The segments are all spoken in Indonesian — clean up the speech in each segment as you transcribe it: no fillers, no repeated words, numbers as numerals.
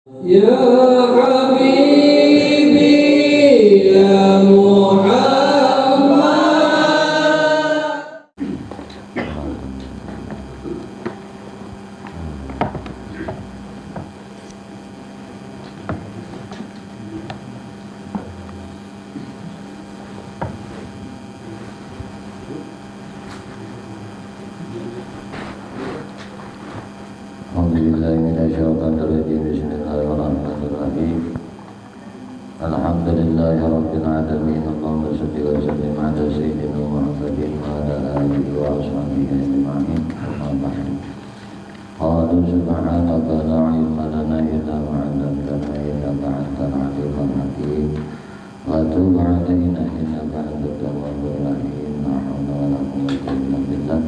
Ya Habibi ya Muhammad. Alhamdulillah minasyaitonirrajim. Bismillahirrahmanirrahim. Alhamdulillahi rabbil alamin. Allahumma shalli wa sallim ala sayyidina Muhammadin wa ala alihi wa ashabihi ajma'in. Amma ba'du. Qala subhanaka la ilma lana illa ma 'allamtana innaka antal alimul hakim. Wa tub 'alaina innaka antat tawwabur rahim. La hawla wa la quwwata illa billah.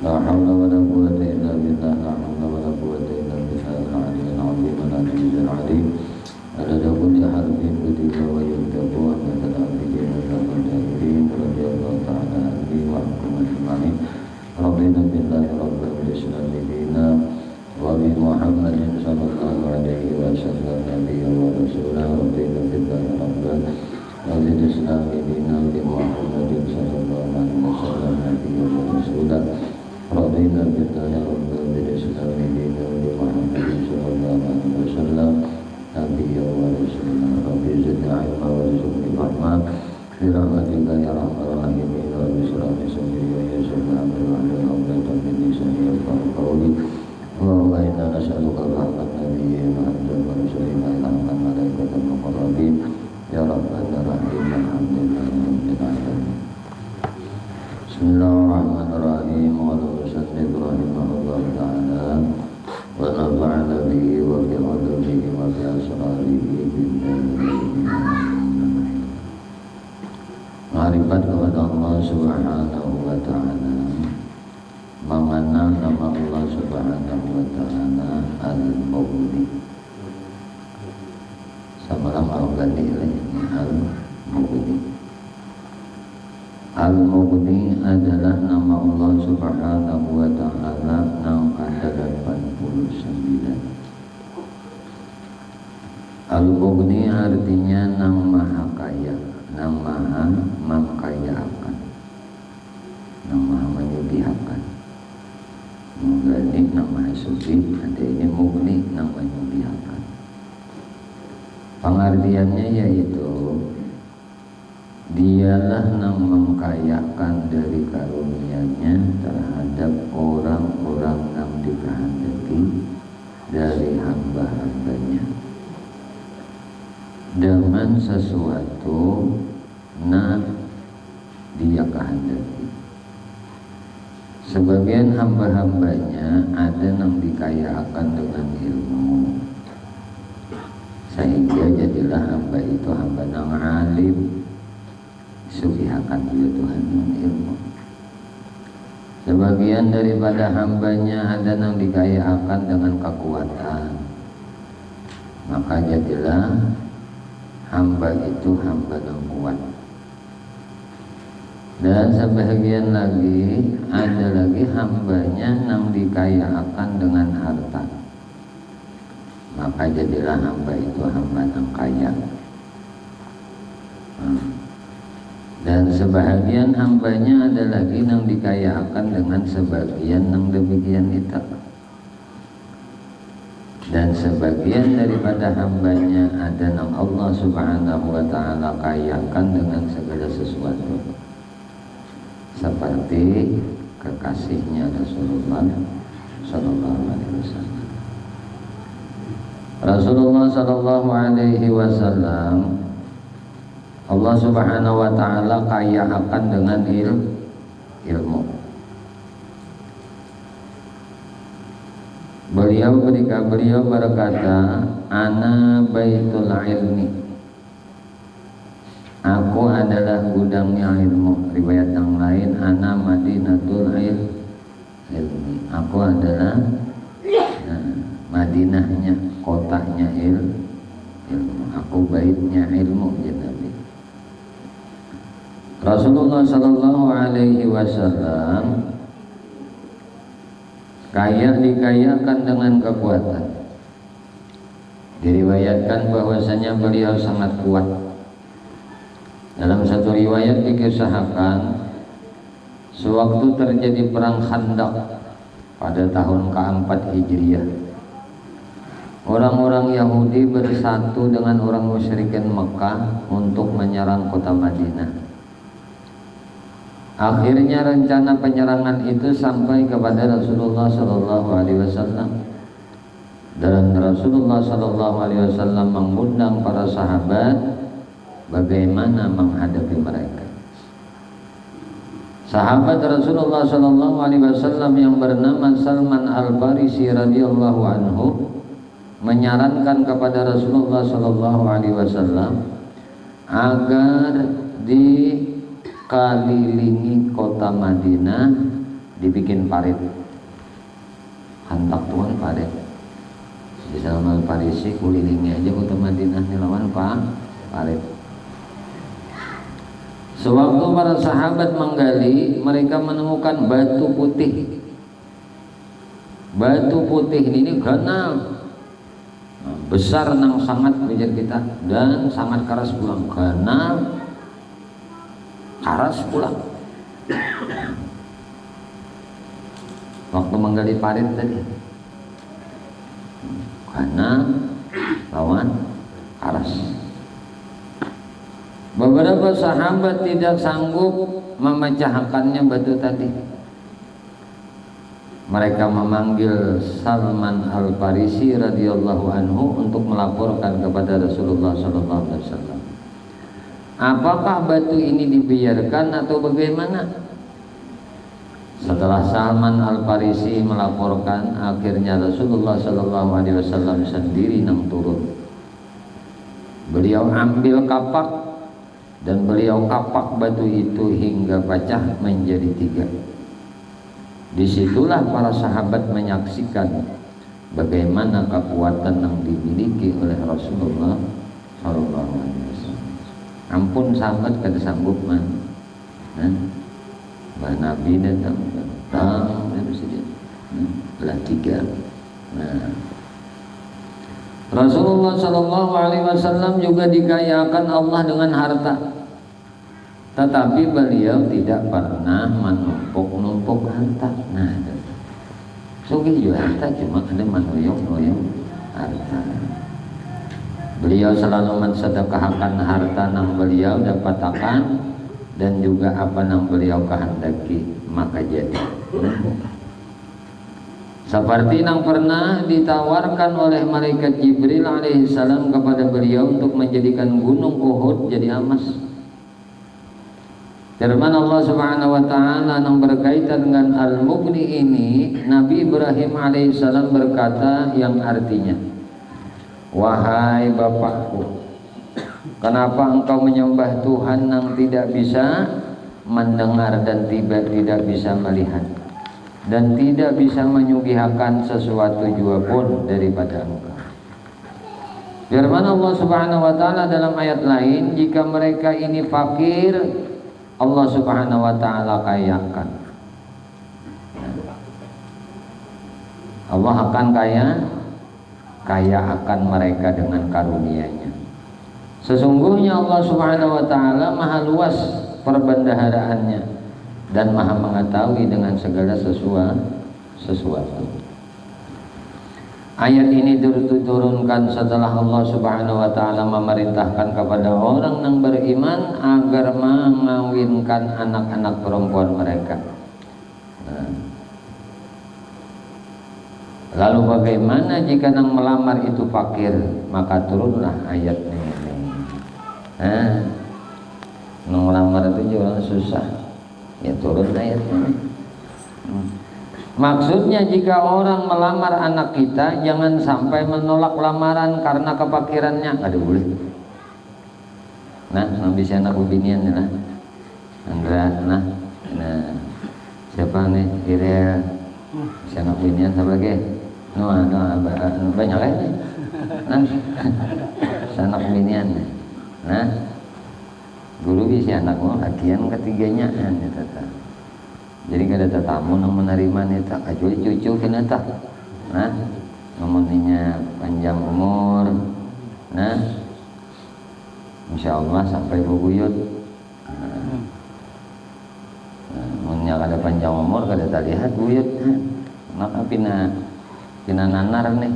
La hawla wa la quwwata illa billah. La hawla wa la quwwata illa billah. Al-'aliyyil 'azim al-'aliyyil 'alim. Adada kulli harfin kutiba wa yuktabu wa badala bihi wa jahilin radhiyallahu ta'ala anhu wa ankum ajma'in. Rabbina billahi rabbil islam dina wa bi Muhammadin sallallahu alaihi wa sallam nabiyyan wa rasulah. Rabbina billahi rabbil islam dina wa bi Muhammadin sallallahu alaihi wa sallam nabiyyan wa rasulah. Rabbina billahi rabbil islam dina wa bi Muhammadin sallallahu alaihi wa sallam nabiyyan wa rasulah. Rabbi zidna ilma wa rizqni fahma bi rahmatika ya arhamar rahimin. Wa bisra bi sabri wa yassir amri wa hlul 'uqdatam min lisani yafqahu qawli. Allahumma inna nas'aluka rahmat nabiyyin wa hamdan wa nusallimu ala malaikatil muqarrabin ya rabbal rahim. Alhamdulillah rabbil alamin. Bismillahirrahmanirrahim. Wa sallallahu rahimahullah ta'ala wa nafa'ana bihi wa bi ulumihi wa bi asrarihi ma'rifat kepada Allah subhanahu wa ta'ala, mengenal nama Allah subhanahu wa ta'ala Al-Mughni. Samalam al-Ghani Al-Mughni. Al-Mughni adalah nama Allah subhanahu wa ta'ala yang ke-89. Al-Mughni artinya yang maha kaya, yang maha mengkayakan, yang maha menyugihakan. Mughni yang maha suci, ada ini Mughni yang menyugihakan. Pengertiannya yaitu dialah yang mengkayakan dari karunia-Nya terhadap orang-orang yang dikehendaki dari hamba-hambanya dengan sesuatu yang Dia kehendaki. Sebagian hamba-hambanya ada yang dikayakan dengan ilmu, sehingga jadilah hamba itu hamba yang alim, sugihakan oleh Tuhan dengan ilmu. Sebagian daripada hambanya ada yang dikayakan dengan kekuatan, maka jadilah hamba itu hamba yang kuat. Dan sebagian lagi ada lagi hambanya yang dikayakan dengan harta, maka jadilah hamba itu hamba yang kaya. Dan sebahagian hambanya ada lagi yang dikayakan dengan sebagian yang demikian itu. Dan sebagian daripada hambanya ada yang Allah subhanahu wa ta'ala kayakan dengan segala sesuatu, seperti kekasihnya Rasulullah sallallahu alaihi wasallam. Rasulullah sallallahu alaihi wasallam Allah subhanahu wa ta'ala kayakan dengan ilmu. Ketika beliau berkata, ana baitul ilmi, aku adalah gudangnya ilmu. Riwayat yang lain, ana madinatul ilmi, aku adalah Madinahnya, kotanya ilmu. Aku baitnya ilmu, ya Nabi. Rasulullah sallallahu alaihi wasallam dikayakan dengan kekuatan. Diriwayatkan bahwasanya beliau sangat kuat. Dalam satu riwayat dikisahkan sewaktu terjadi perang Khandaq pada tahun ke-4 Hijriah, orang-orang Yahudi bersatu dengan orang musyrikin Mekah untuk menyerang kota Madinah. Akhirnya rencana penyerangan itu sampai kepada Rasulullah SAW, dan Rasulullah SAW mengundang para sahabat bagaimana menghadapi mereka. Sahabat Rasulullah SAW yang bernama Salman Al-Farisi radhiyallahu anhu menyarankan kepada Rasulullah SAW agar dikelilingi kota Madinah dibikin parit. Hantak tuan parit. Di Salman Al-Farisi kulilingi aja kota Madinah lawan parit. Sewaktu para sahabat menggali, mereka menemukan batu putih. Batu putih ini ganal, besar nang sangat bijar kita, dan sangat keras pulang. Ganal, keras pulang. Waktu menggali parit tadi, ganal lawan keras. Beberapa sahabat tidak sanggup memecahkannya batu tadi. Mereka memanggil Salman Al-Farisi radhiyallahu anhu untuk melaporkan kepada Rasulullah SAW. Apakah batu ini dibiarkan atau bagaimana? Setelah Salman Al-Farisi melaporkan, akhirnya Rasulullah SAW sendiri nang turun. Beliau ambil kapak dan beliau kapak batu itu hingga pecah menjadi 3. Disitulah para sahabat menyaksikan bagaimana kekuatan yang dimiliki oleh Rasulullah SAW. Ampun sahabat kada sanggup man, Nabi datang belah 3. Rasulullah SAW juga dikayakan Allah dengan harta, tetapi beliau tidak pernah menumpuk-numpuk harta. Sugih juga harta, cuma ada manuyung-nuyung harta. Beliau selalu mensedekahkan harta yang beliau dapatkan dan juga apa yang beliau kehendaki maka jadi. Seperti yang pernah ditawarkan oleh malaikat Jibril alaihissalam kepada beliau untuk menjadikan gunung Uhud jadi emas. Firman Allah Subhanahu wa taala yang berkaitan dengan Al-Mughni ini, Nabi Ibrahim alaihissalam berkata yang artinya, "Wahai bapakku, kenapa engkau menyembah Tuhan yang tidak bisa mendengar dan tidak bisa melihat dan tidak bisa menyuguhkan sesuatu jua pun daripada engkau?" Firman Allah Subhanahu wa taala dalam ayat lain, jika mereka ini fakir, Allah Subhanahu wa taala kayakan. Allah akan kaya akan mereka dengan karunia-Nya. Sesungguhnya Allah Subhanahu wa taala maha luas perbendaharaannya dan maha mengetahui dengan segala sesuatu. Ayat ini diturunkan setelah Allah Subhanahu wa taala memerintahkan kepada orang yang beriman agar mengawinkan anak-anak perempuan mereka. Lalu bagaimana jika yang melamar itu fakir? Maka turunlah ayat ini. Yang melamar itu juga susah, ya turun ayat ini. Maksudnya jika orang melamar anak kita, jangan sampai menolak lamaran karena kefakirannya. Aduh boleh. Nah, bisa anak binian ya. Andra, nah siapa nih? Irel. Bisa anak binian siapa lagi? Banyak lagi. Nah, anak binian. Nah, guru bisa anakmu bagian ketiganya ya tata. Jadi kada tetamu yang menerima neta kecuali cucu kena tak. Nah, ngomongnya panjang umur, Insya Allah sampai bubuyut. Munnya kada panjang umur kada terlihat buyut. Maka pina nanar nih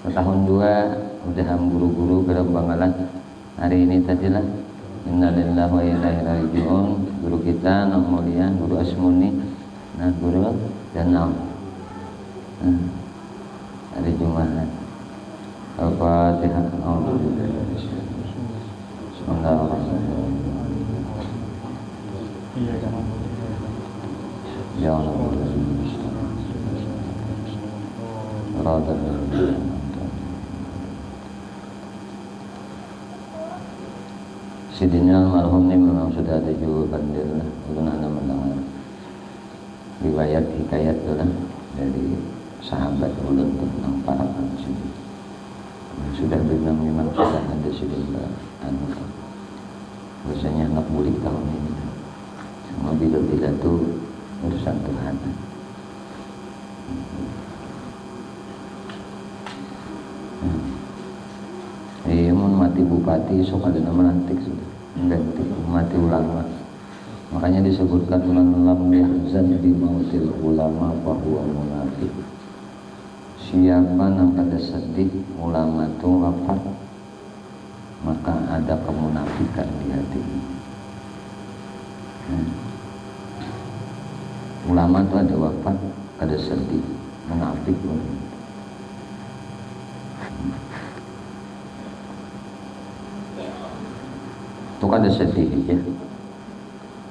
setahun dua udah guru-guru kada banggalan. Hari ini tadilah innalillahi wa inna ilaihi raji'un. Guru kita Nak Mulia, Guru Asmuni, nah guru Danau. Hari Jumat. Al-Fatihah. Bismillahirrahmanirrahim. Ya Allah. Sidina almarhum ini memang sudah ada juga bandel lah, ulun anda mendengar riwayat hikayat lah dari sahabat ulun tentang para sini. Sudah memang sudah ada sudah biasanya anak bulik tahun ini. Semua bila tuh urusan Tuhan. Mati bupati sok ada nama lantik sudah mengganti mati ulama, makanya disebutkan lam yahzan bi mautil ulama fahuwa munafiq. Siapa yang kada sedih ulama itu wafat, maka ada kemunafikan di hatinya. Ulama itu ada wafat kada sedih, munafik pun. Itu kan ada sedih ya,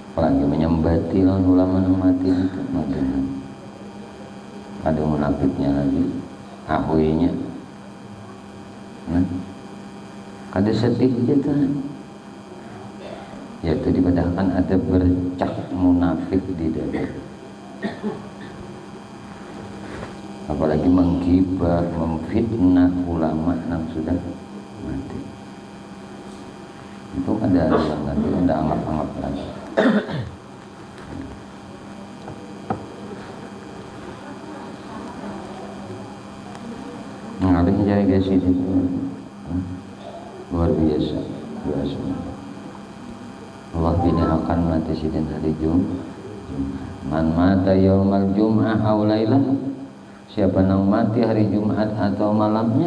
apalagi menyembati lawan ulama yang mati itu maksudnya ada munafiknya lagi ahuinya. Ada sedih gitu ya, itu dipedahkan ada bercak munafik di dada, apalagi menggibah memfitnah ulama yang sudah mati. Itu ada nanti ada anggap-anggap lagi. Ngapain jadi guys itu luar biasa. Allah bini akan mati sidin hari Jumat. Man mata yaumal Jum'ah aw lailah, siapa yang mati hari Jumat atau malamnya,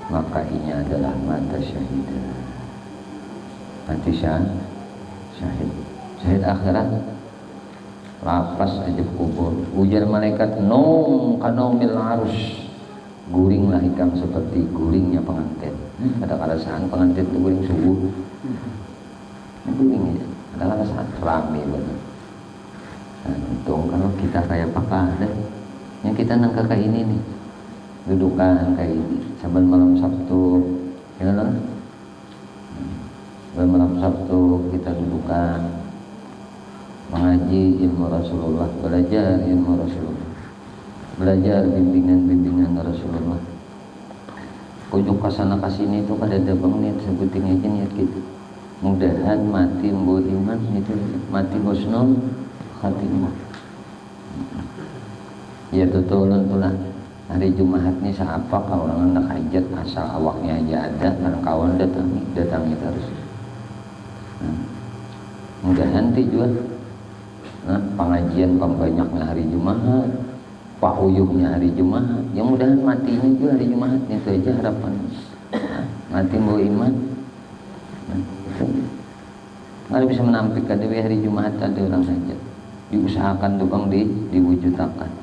maka ini adalah mata syahid. Mati syahid akhirat, lapas aja kubur. Ujar malaikat nong kanomil arus, guringlah hikam seperti guringnya pengantin. Ada saat pengantin itu guring subuh, guring ya. Ada saat rame betul. Untung kalau kita kayak pakada, yang kita nangka kayak ini nih, dudukan kayak ini. Saban malam Sabtu, ya kan? Saban malam Sabtu kita dudukan mengaji ilmu Rasulullah, belajar ilmu Rasulullah, belajar bimbingan Rasulullah. Ujuk kasana kasini itu kada ada banget sebutin aja niat gitu. Mudahan mati membawa iman itu, mati husnul khatimah. Ya tutulun tulah. Hari Jumat nih siapa orang anak hajat asal awaknya aja ada, karena kawan datangi terus. Mudahan nanti juga pengajian pembanyaknya hari Jumat, pauyuhnya hari Jumat, yang mudahan matinya juga hari Jumat, itu aja harapan. Mati bawa iman. Nggak bisa menampik ada hari Jumat ada orang hajat, diusahakan tukang diwujudkan.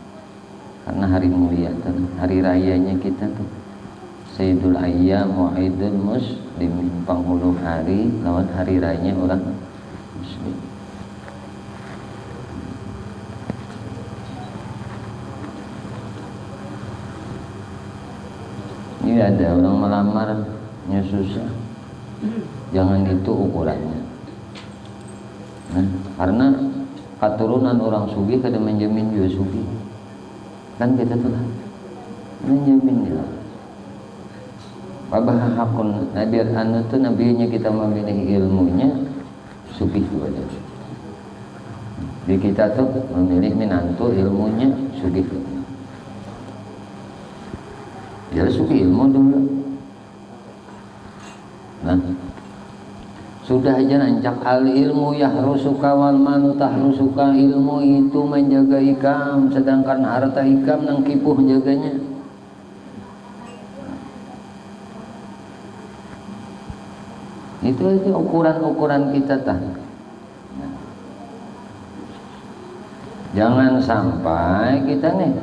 Karena hari mulia tuh, hari rayanya kita tuh Sayyidul Ayyam Wa'idul Muslimin, penghulu hari lawan hari rayanya orang muslim. Ini ada orang melamarnya susah, jangan itu ukurannya. Karena keturunan orang sugih kada menjamin juga sugih. Kan kita tuh menjamin ya. Babah hakun nabiar anu tuh nabinya kita memilih ilmunya sugih juga. Di kita tuh memilih minantu ilmunya sugih. Dia sugih ilmu dulu. Nah, sudah aja nancak al ilmu yahrusuka wal malu tahrusuka, ilmu itu menjaga ikam, sedangkan harta ikam nang kipuh jaganya. Itu ukuran-ukuran kita tah. Jangan sampai kita nih,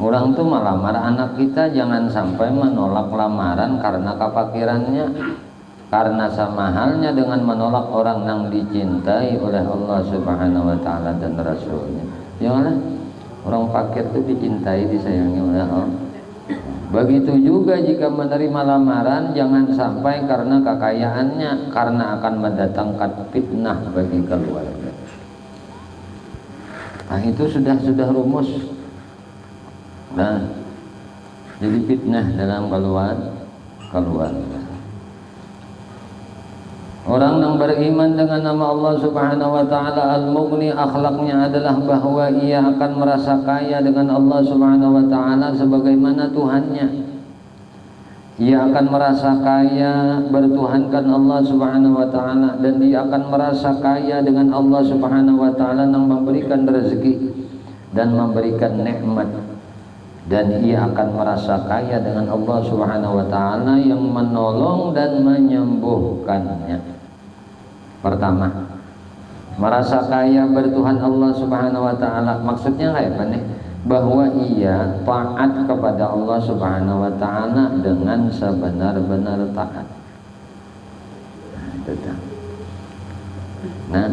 orang tuh melamar anak kita, jangan sampai menolak lamaran karena kepakirannya, karena sama halnya dengan menolak orang yang dicintai oleh Allah Subhanahu wa Ta'ala dan Rasulnya. Janganlah orang fakir itu dicintai, disayangi oleh Allah. Begitu juga jika menerima lamaran, jangan sampai karena kekayaannya, karena akan mendatangkan fitnah bagi keluarga. Nah, itu sudah rumus. Nah, jadi fitnah dalam keluarga. Orang yang beriman dengan nama Allah Subhanahu wa Ta'ala Al-Mughni, akhlaknya adalah bahwa ia akan merasa kaya dengan Allah Subhanahu wa Ta'ala sebagaimana Tuhannya. Ia akan merasa kaya bertuhankan Allah Subhanahu wa Ta'ala, dan dia akan merasa kaya dengan Allah Subhanahu wa Ta'ala yang memberikan rezeki dan memberikan nikmat, dan ia akan merasa kaya dengan Allah Subhanahu wa Ta'ala yang menolong dan menyembuhkannya. Pertama, merasa kaya bertuhan Allah Subhanahu wa Ta'ala, maksudnya kayak apa nih? Bahwa ia taat kepada Allah Subhanahu wa Ta'ala dengan sebenar-benar taat. Nah,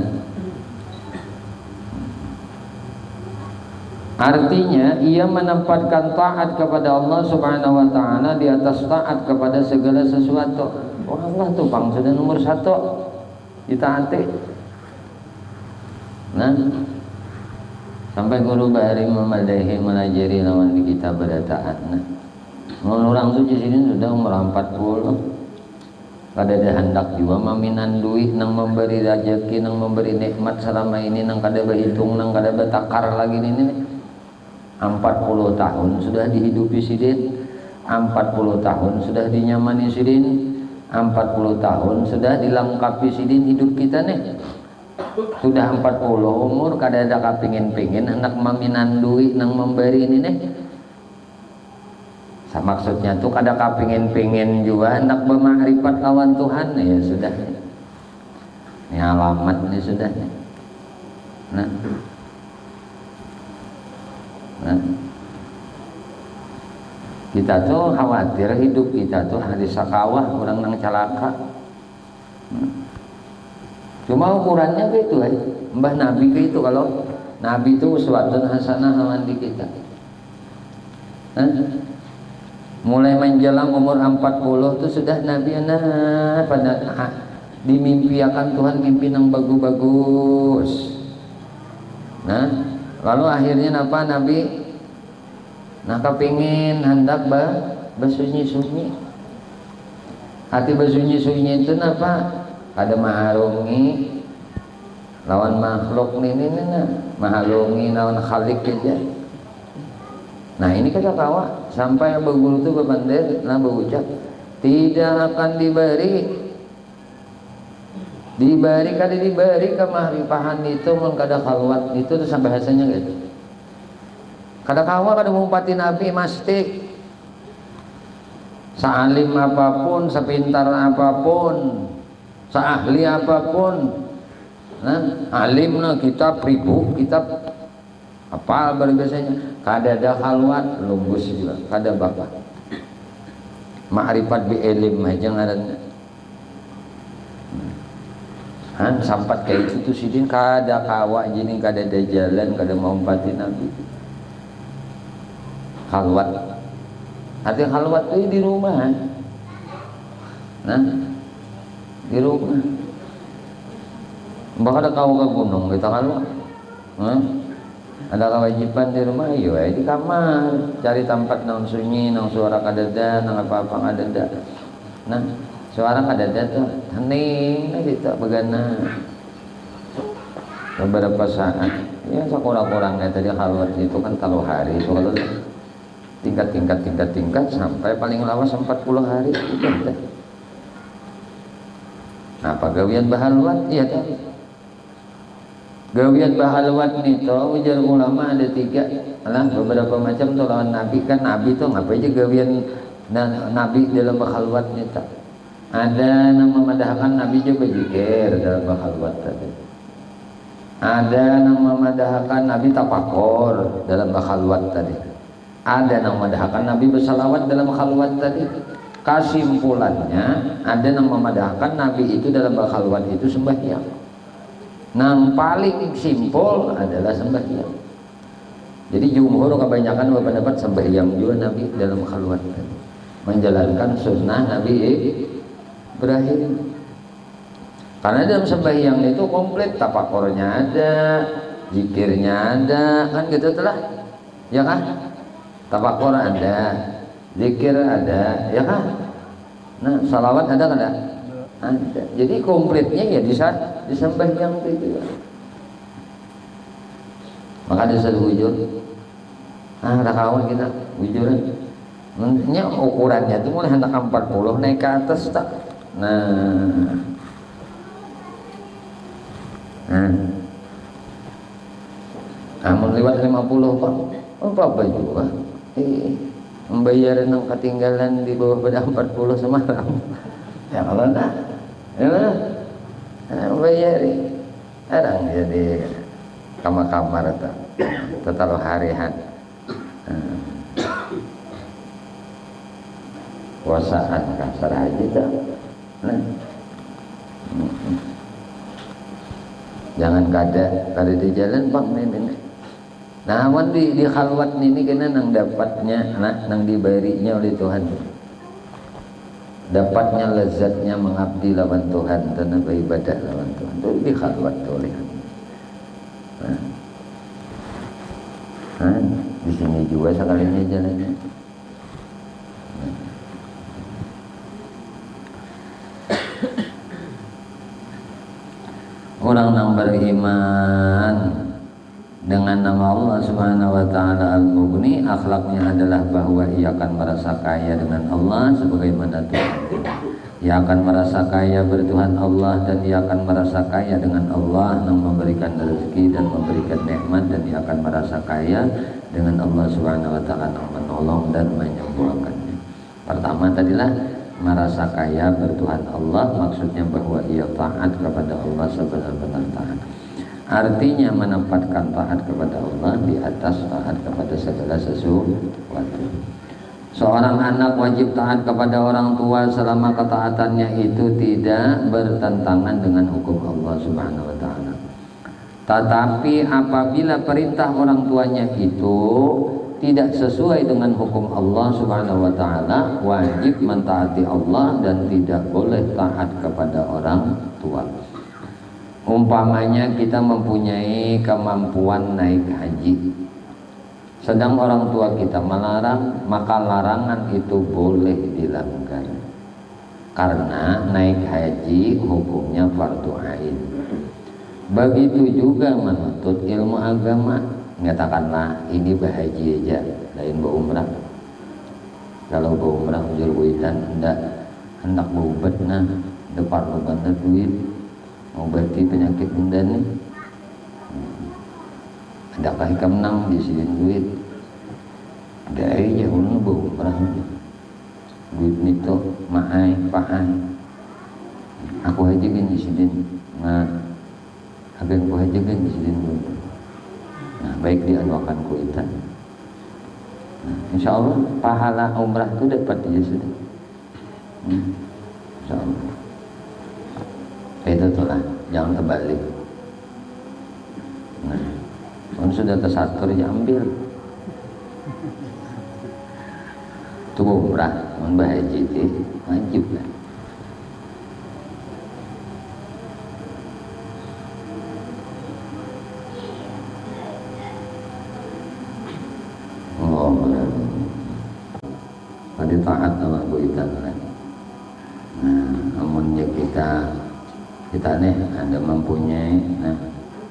artinya ia menempatkan taat kepada Allah Subhanahu wa Ta'ala di atas taat kepada segala sesuatu. Oh, Allah tuh bang sudah nomor 1 ditaati. Nah, sampai guru bahari memadahi melajari lawan di kitab berataan. Nah, orang tuh di sini sudah umur 40. Kada ada hendak juga maminan duit nang memberi rezeki, nang memberi nikmat selama ini, nang kada berhitung, nang kada bertakar lagi ini. 40 tahun sudah dihidupi sidin, 40 tahun sudah dinyamani sidin, 40 tahun sudah dilengkapi sidin hidup kita nih. Sudah 40 umur kada ada kapingin-pingin hendak maminan duit nang memberi ini nih. Maksudnya tuh kada kapingin-pingin juga hendak bermakrifat lawan Tuhan, ya sudah. Ini alamat nih sudah. Nah, kita tuh khawatir hidup kita tuh hari sakawah orang nang celaka. Cuma ukurannya gitu ya. Mbah Nabi itu, kalau Nabi itu uswatun hasanah lawan di kita. Mulai menjelang umur 40 itu sudah Nabi pada dimimpiakan Tuhan mimpi yang bagus-bagus. Nah, lalu akhirnya apa Nabi? Nah, kepingin hendak bersunyi-sunyi. Hati bersunyi-sunyi itu apa? Ada maharungi lawan makhluk ini maharungi lawan khalik aja. Nah, ini kata kawa sampai berguru itu berbandel, nah berucap tidak akan diberi kada diberi kemahrifahan itu mun kada khalwat itu tuh sampai hasilnya gitu. Kada kawa kada mumpati Nabi masti saalim apapun, sepintar apapun, seahli apapun. Nah, alim na kitab ribu kitab apa baru biasanya kada ada khalwat lugus juga kada bapak ma'rifat bi ilm aja ngaranna. Sampat kayak itu tuh sidin kada kawa jadi kada ada jalan kada mau umpati Nabi khalwat. Arti khalwat itu di rumah. Nah, di rumah mbak ada kau ke gunung kita khalwat. Ada kewajiban di rumah, yo di kamar cari tempat nang sunyi, nang suara kadada, nang apa-apa kadada. Nah, suara kadada tuh hening aja tak begana beberapa saat ya sekurang-kurangnya tadi khalwat itu kan kalau hari itu kalau tingkat sampai paling lawas 40 hari itu teh. Nah, pagawian bahalwat iya tadi. Gawian bahalwat nito ujar ulama ada 3 lah, beberapa macam tuh lawan nabi kan. Nabi tuh ngapain aja gawian nabi dalam bahalwat nito. Ada nama madahkan nabi juga zikir dalam bahalwat tadi. Ada nama madahkan nabi tapakur dalam bahalwat tadi. Ada nama madahkan nabi bersalawat dalam khalwat tadi. Kesimpulannya ada nama madahkan nabi itu dalam khalwat itu sembahyang. Yang paling simpel adalah sembahyang. Jadi jumhur kebanyakan berpendapat sembahyang juga nabi dalam khalwat tadi, menjalankan sunnah Nabi Ibrahim. Karena dalam sembahyang itu komplit, tapakurnya ada, zikirnya ada, kan gitu telah, ya kan? Tapakur ada, zikir ada, ya kan? Nah, salawat ada kan? Ada. Jadi komplitnya ya di saat di sembahyang itu. Maka disuruh wujud. Ada kawan kita wujudan. Nya ukurannya itu mulai hendak 40 naik ke atas tak. Nah. Amun lewat 50 Pak, apa juga membayar yang ketinggalan di bawah pada 40 semalam. Ya kalau enggak, ya membayar kadang jadi kamar-kamar total harian. Puasaan kasar aja tak. Jangan kada di jalan Bang ini. Nah, awan di khalwat ini kena nang dapatnya, nang diberinya oleh Tuhan. Dapatnya lezatnya mengabdi lawan Tuhan dan beribadah lawan Tuhan. Itu di khalwat oleh. Di sini juga sekalinya jalannya. Orang yang beriman dengan nama Allah Subhanahu wa taala Al-Mughni, akhlaknya adalah bahwa ia akan merasa kaya dengan Allah sebagaimana Tuhan. Ia akan merasa kaya bertuhan Allah dan ia akan merasa kaya dengan Allah yang memberikan rezeki dan memberikan nikmat, dan ia akan merasa kaya dengan Allah Subhanahu wa taala yang menolong dan menyembuhkannya. Pertama tadilah merasa kaya bertuhan Allah, maksudnya bahwa ia taat kepada Allah sebenar-benar taat. Artinya menempatkan taat kepada Allah di atas taat kepada segala sesuatu. Seorang anak wajib taat kepada orang tua selama ketaatannya itu tidak bertentangan dengan hukum Allah Subhanahu wa taala. Tetapi apabila perintah orang tuanya itu tidak sesuai dengan hukum Allah Subhanahu wa taala, wajib mentaati Allah dan tidak boleh taat kepada orang tua. Umpamanya kita mempunyai kemampuan naik haji, sedang orang tua kita melarang, maka larangan itu boleh dilanggar. Karena naik haji hukumnya fardu ain. Begitu juga menuntut ilmu agama. Nyatakanlah ini berhaji aja, lain berumrah. Kalau berumrah ujur buitan hendak berubat nah, depan bener duit, mengobati penyakit benda nih. Adakah hikam nang di sini duit? Ada aja ulun berumrah. Duit nito maai paai. Aku haji kan di sini, nah, agen ku haji kan di sini. Nah, baik dianuakan kuitan. Nah, insya Allah pahala umrah itu dapat dia sudah. Insya Allah. Itu tuh lah, jangan terbalik. Nah, kalau sudah tersatur ya ambil. Itu umrah, membahaji itu wajib lah. Tadi taat sama buitan lagi. Nah, amunnya kita nih ada mempunyai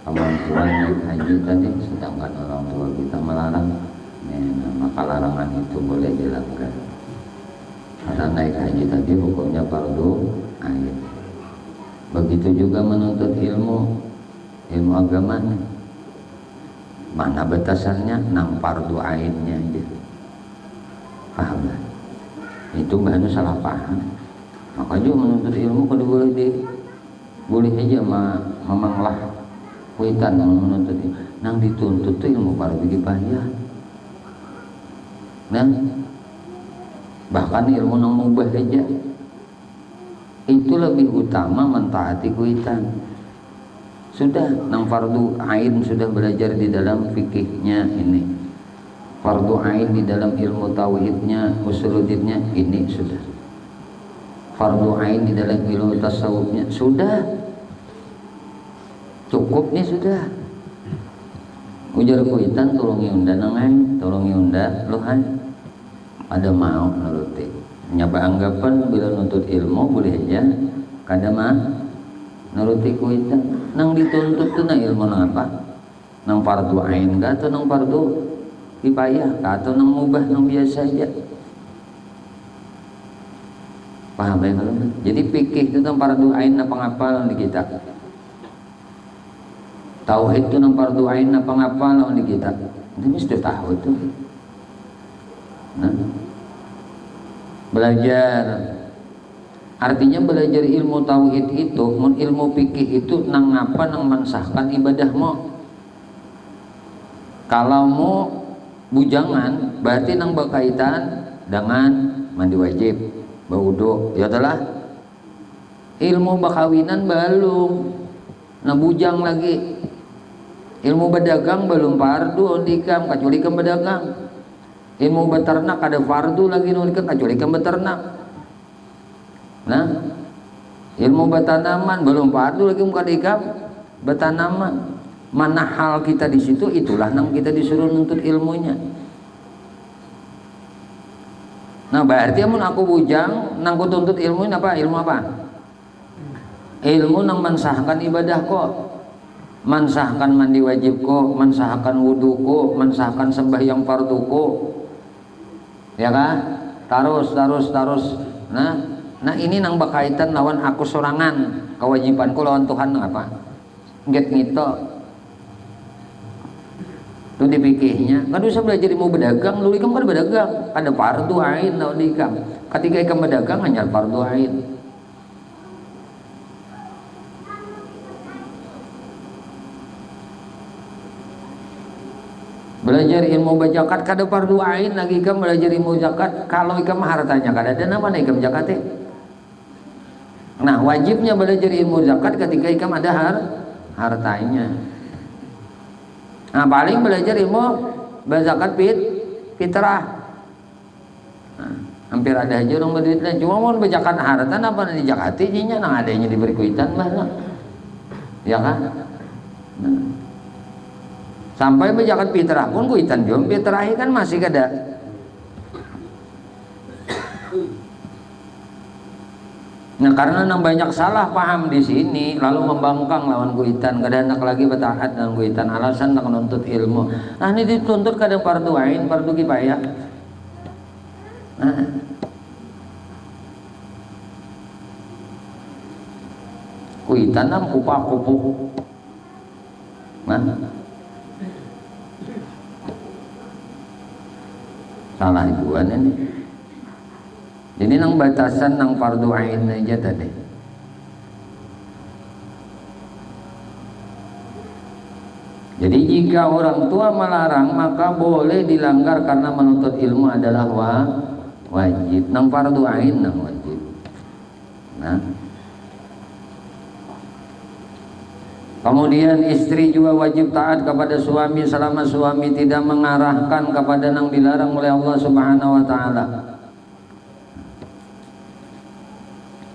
kemampuan naik haji tadi, sedangkan orang tua kita melarang, maka larangan itu boleh dilakukan. Karena naik haji tadi hukumnya fardu ain. Begitu juga menuntut ilmu agama, mana batasannya, nang fardu ainnya aja. Paham gak? Itu baru salah paham. Maka juga menuntut ilmu kalau boleh aja memanglah kuitan yang menuntut ilmu. Nang dituntut tuh ilmu fardu kifayah. Nah, bahkan ilmu nang mubah aja itu lebih utama mentaati kuitan. Sudah nang fardu ain sudah belajar di dalam fikihnya ini, fardu ain di dalam ilmu tauhidnya, usuluddinnya ini sudah, fardu ain di dalam ilmu tasawufnya sudah, cukup nih sudah. Ujar kuitan tolong yunda nangai, tolong yunda lohan ada mau nuruti nyaba anggapan bila nuntut ilmu boleh aja kada mah nuruti kuitan. Nang dituntut tuh na ilmu nang apa, nang fardu ain ka atau nang fardu kifayah ka atau nang mubah nang biasa aja. Paham ya kalau? Jadi fikih itu nang fardu ain apa ngapal di kita, tauhid itu nang fardu ain apa ngapal di kita, itu mesti tahu tuh. Nah, belajar artinya belajar ilmu tauhid itu, ilmu fikih itu nang apa nang mensahkan ibadahmu. Kalau mau bujangan berarti nang berkaitan dengan mandi wajib, berwudu, ya adalah ilmu bakawinan belum, nah bujang lagi. Ilmu berdagang belum fardu ondikam kecuali kan berdagang. Ilmu beternak ada fardu lagi ondikam kecuali kan beternak. Nah, ilmu bertanaman belum fardu lagi muka dikam bertanaman. Mana hal kita di situ itulah nang kita disuruh nuntut ilmunya. Nah, berarti amun aku bujang nang ku tuntut ilmu ini apa? Ilmu apa? Ilmu nang mensahkan ibadah kok. Mensahkan mandi wajib kok, mensahkan wudu kok, mensahkan sembahyang fardu kok. Ya kan? Terus. Nah ini nang berkaitan lawan aku sorangan, kewajibanku lawan Tuhan nang apa? Get ngito. Itu dipikirnya. Kan bisa belajar ilmu berdagang, lu ikam kan berdagang, ada fardu ain lawan ikam. Ketika ikam berdagang hanya fardu ain. Belajar ilmu zakat kada fardu ain lagi ikam belajar ilmu zakat. Kalau ikam hartanya kada ada nama ikam zakatnya. Nah, wajibnya belajar ilmu zakat ketika ikam ada hartanya. Nah, paling belajar ilmu zakat fitrah. Nah, hampir ada aja orang berduit lain. Cuma mau berzakat harta apa di zakati jinya nang adanya diberi kuitan lah. Ya kan? Nah, sampai berzakat fitrah pun kuitan jom fitrah kan masih ada. Nah, karena nang banyak salah paham di sini lalu membangkang lawan kuitan, kada hendak lagi bertaat dengan kuitan alasan nak menuntut ilmu. Nah, ini dituntut kada fardu ain, fardu kifayah. Nah, kuitan nang kupak-kupuk. Nah, salah ibuan ini. Jadi nang batasan nang fardu ain aja tadi. Jadi jika orang tua melarang maka boleh dilanggar karena menuntut ilmu adalah wajib. Nang fardu ain nang wajib. Nah, kemudian istri juga wajib taat kepada suami selama suami tidak mengarahkan kepada nang dilarang oleh Allah Subhanahu wa taala.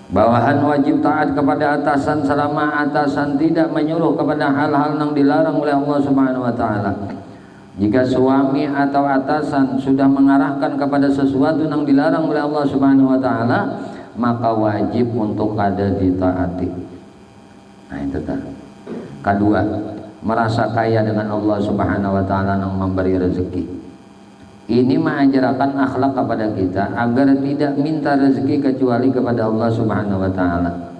Bawahan wajib taat kepada atasan selama atasan tidak menyuruh kepada hal-hal yang dilarang oleh Allah Subhanahu wa taala. Jika suami atau atasan sudah mengarahkan kepada sesuatu yang dilarang oleh Allah Subhanahu wa taala, maka wajib untuk ada ditaati. Nah, itu tadi. Kedua, merasa kaya dengan Allah Subhanahu wa taala yang memberi rezeki. Ini mengajarkan akhlak kepada kita agar tidak minta rezeki kecuali kepada Allah Subhanahu wa taala.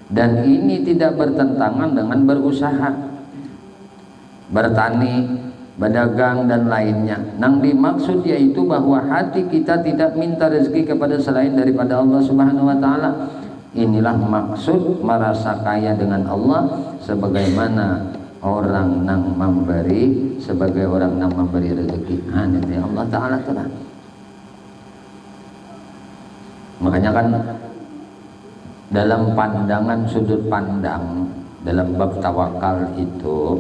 Dan ini tidak bertentangan dengan berusaha, bertani, berdagang dan lainnya. Yang dimaksud yaitu bahwa hati kita tidak minta rezeki kepada selain daripada Allah Subhanahu wa taala. Inilah maksud merasa kaya dengan Allah, sebagaimana orang yang memberi sebagai orang yang memberi rezeki. Ini Allah taala telah. Makanya kan dalam pandangan sudut pandang dalam bab tawakal itu,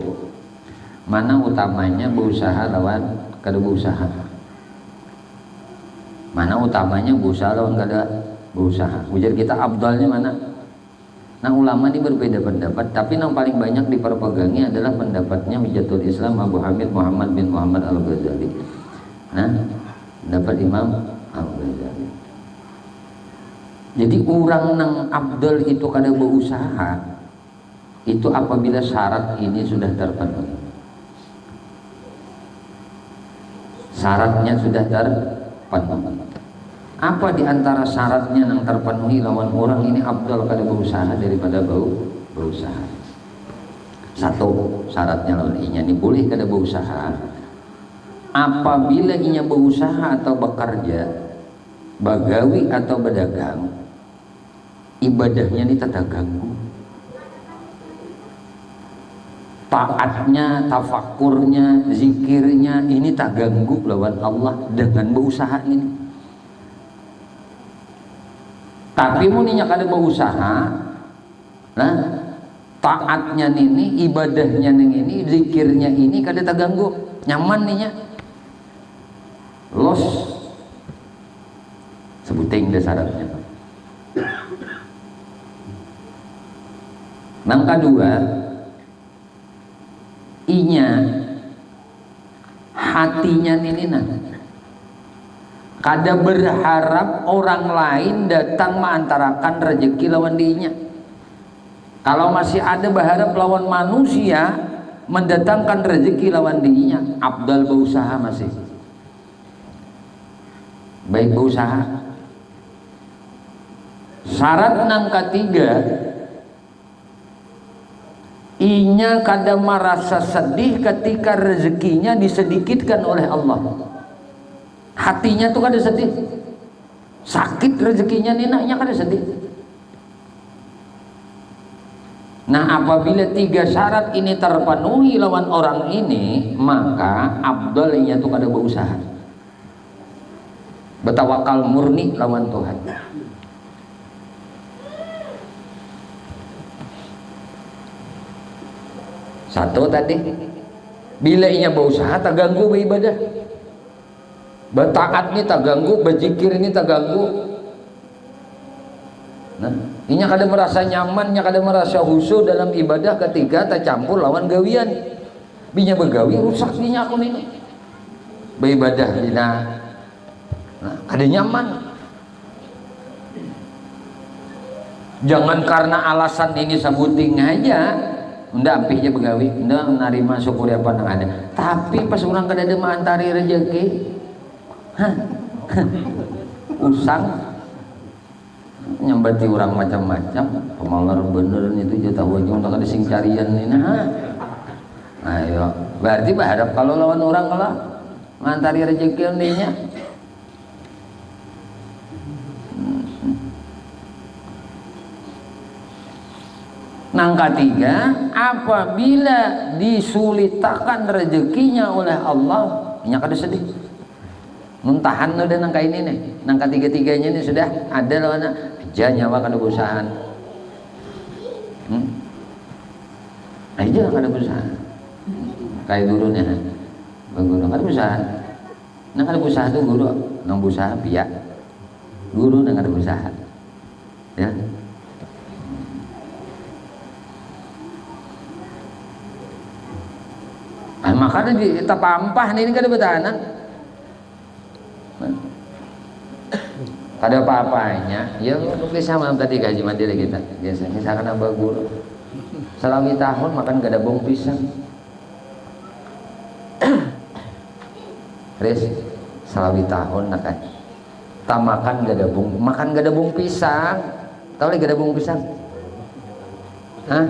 mana utamanya berusaha lawan kada berusaha? Mana utamanya berusaha lawan kada berusaha? Ujar kita abdalnya mana? Nah, ulama ini berbeda pendapat, tapi yang paling banyak diperpegangi adalah pendapatnya Hujatul Islam Abu Hamid Muhammad bin Muhammad Al-Ghazali. Nah, pendapat Imam Al-Ghazali. Jadi orang yang abdal itu kada berusaha itu apabila syarat ini sudah terpenuhi. Syaratnya sudah terpenuhi. Apa di antara syaratnya yang terpenuhi lawan orang ini abdal kada berusaha daripada berusaha? Satu syaratnya lawan inya ini boleh kada berusaha apabila inya berusaha atau bekerja, bagawi atau berdagang, ibadahnya ini tak terganggu, taatnya, tafakurnya, zikirnya ini tak ganggu lawan Allah dengan berusaha ini. Tapi muninya kada berusaha, nah taatnya ini, ibadahnya ini, zikirnya ini kada terganggu, nyaman ninya, los sebuting deh syaratnya. Yang kedua, inya hatinya ini kada berharap orang lain datang mengantarakan rezeki lawan dirinya. Kalau masih ada berharap lawan manusia mendatangkan rezeki lawan dirinya, abdal berusaha masih. Baik berusaha. Syarat yang ketiga, inya kada merasa sedih ketika rezekinya disedikitkan oleh Allah. Hatinya tuh kada sedih, sakit rezekinya ninaknya kada sedih. Nah, apabila tiga syarat ini terpenuhi lawan orang ini, maka abdalnya tuh kada berusaha, bertawakal murni lawan Tuhan. Satu tadi, bila inya berusaha tak ganggu beribadah, bertaat ini tak ganggu, berzikir ini tak ganggu. Nah, inya kada merasa nyaman, inya kada merasa khusyuk dalam ibadah ketika tak campur lawan gawian. Binya begawi rusak dinya aku ini. Beribadah dina, nah, kada nyaman. Jangan karena alasan ini sebuting aja, ndak ampihnya begawi, ndak menerima syukur apa yang ada. Tapi pas orang kada ada mantari rezeki, usang nyambati orang macam-macam, pemalar bener itu jatah wajah untuk ada sing carian ini. Ayo, berarti berharap kalau lawan orang kalah mantari rezeki ininya. Yang ketiga, apabila disulitakan rezekinya oleh Allah, nya kada sedih. Muntahan udah nangka ini nih, nangka tiga-tiganya ini sudah ada lawan aja nyawa kada berusaha. Aja kada berusaha. Kayak guru nih, guru kada berusaha. Nang kada berusaha tuh guru, nang berusaha pihak. Guru nang kada berusaha. Ya. Makanya di tapampah ini kada betahanan. Kada apa-apanya, ya sama tadi gaji mandiri kita. Biasanya misalkan abah guru selama tahun makan gak ada bong pisang. Riz, salawi tahun nak kan makan gadabung pisang, tahu lagi gadabung pisang? Hah?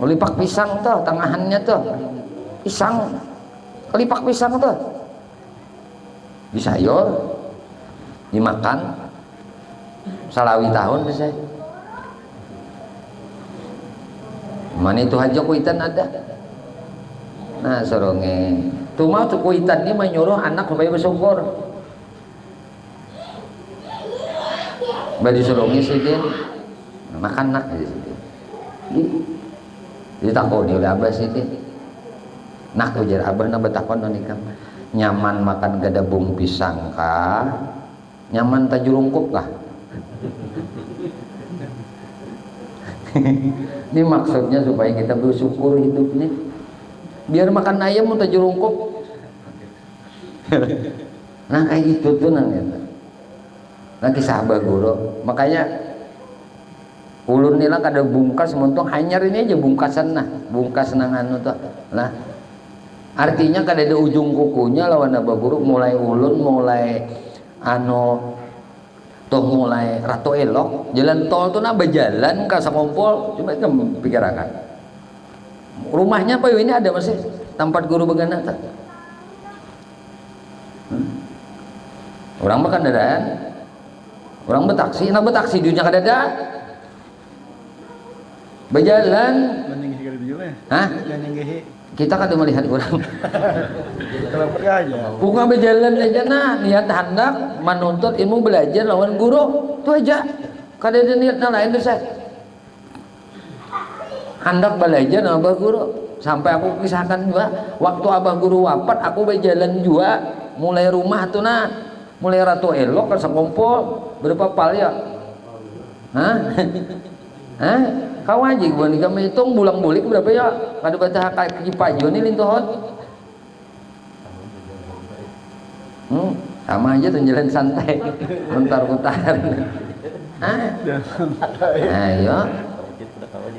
Kelipak pisang tuh, tengahannya tuh pisang, kelipak pisang tuh disayur dimakan salawi tahun bisa. Mana itu aja kuitan ada. Nah soronge tuh mau kuitan ini menyuruh anak supaya bersyukur. Badi soronge sih dia makan nak di situ. Ditakoni oleh abah sih dia. Nak ujar abah na betakon nikam. Nyaman makan gadabung pisang kah? Nyaman tajurungkup kah? Ini maksudnya supaya kita bersyukur hidupnya. Biar makan ayam mau tajurungkup. Nah kayak gitu tuh nangnya. Nah kisah abah guru. Makanya ulun nila kada bungkas mentung hanyar ini aja bungkasan nah. Bungkas nang anu tuh. Nah artinya kada ada ujung kukunya lawan abah guru mulai ulun mulai anu tuh mulai Ratu Elok jalan tol tuh nambah jalan ke Sakompol coba kamu pikirkan rumahnya apa ini ada masih tempat guru begana tak? Orang makan dadaan orang betaksi nah betaksi dunia kadada berjalan hah? Kita kan melihat orang bukan berjalan aja nah niat hendak menuntut ilmu belajar lawan guru itu aja kada ada niat lain tuh saya hendak belajar lawan abah guru sampai aku kisahkan juga waktu abah guru wafat aku berjalan juga mulai rumah tuh nah mulai Ratu Elok ke Sakompol berapa pal ya hah? Hah? Kau aja gua nih kami hitung bulang-bulik berapa ya? Kada baca kaki pajo nih lintohon. Sama aja tuh jalan santai, bentar-bentar. Hah? Ayo.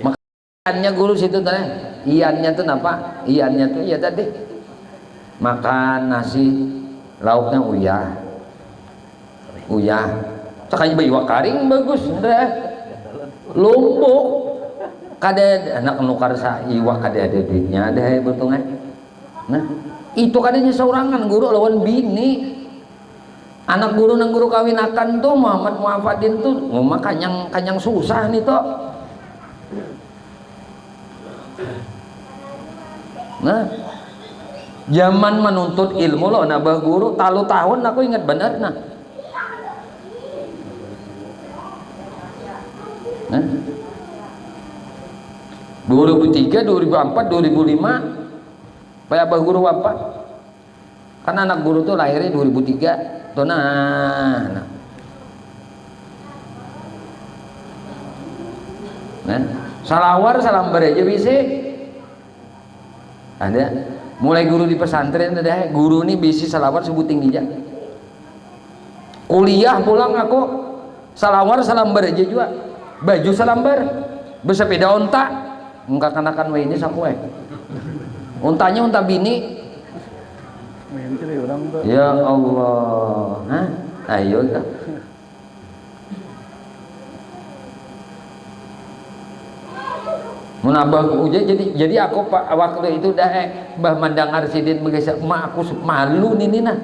Makannya guru situ tadi. Iannya tuh apa? Iannya tuh ya tadi. Makan nasi lauknya uyah. Uyah. Cakanya bayi karing bagus, udah. Lumbuk kada anak nukar sa iwak kada ada duitnya ada bentungan. Nah itu kadanya seorangan guru lawan bini anak guru nang guru kawinakan tuh Muhammad Muafadin tuh ngomong kanyang susah nih toh. Nah zaman menuntut ilmu loh nabah guru talu tahun aku ingat benar nah. Nah 2003, 2004, 2005 Pak abah guru wafat kan anak guru tuh lahirnya 2003 tuh nah salawar salambar aja bisa ada mulai guru di pesantren ada guru nih bisa salawar sebuting aja kuliah pulang aku salawar salambar aja juga baju salambar bersepeda onta enggak kenakan ini sampai untanya unta bini ya Allah hah ayo kita menambah uja jadi aku pak waktu itu dah Mbah Mandang Arsidin begitu mak aku malu nih nah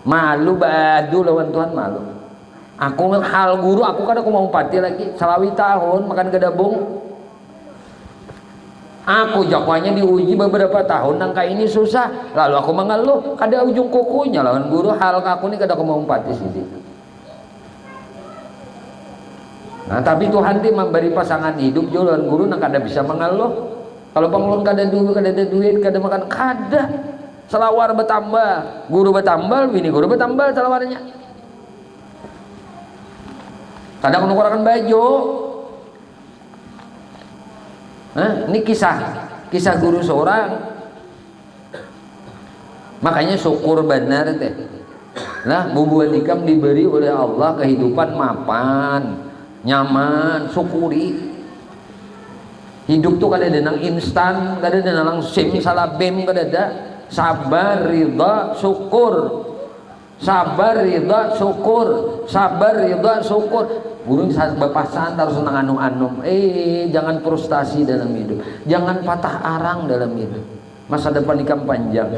malu badu lawan Tuhan malu aku hal guru aku kan aku mau pati lagi salawi tahun makan gadabung aku jakwanya diuji beberapa tahun nangka ini susah lalu aku mengeluh kada ujung kukunya lawan guru hal aku ini kada aku mau pati sih. Nah tapi Tuhan ti memberi pasangan hidup jo lawan guru nang kada bisa mengeluh kalau pengelun kada ada duit kada makan kada selawar bertambah guru bertambah bini guru bertambah selawarnya kadang menukarakan baju. Ini kisah guru seorang. Makanya syukur benar teh. Nah, bubuan ikam diberi oleh Allah kehidupan mapan, nyaman, syukuri. Hidup tuh kada ada nang instan, kada ada nang sim salabem kada ada. Sabar, ridha, syukur. sabar ridha syukur, sabar ridha syukur. Burung bapasan harus senang anu-anum. Jangan frustasi dalam hidup, jangan patah arang dalam hidup. Masa depan ikam panjang.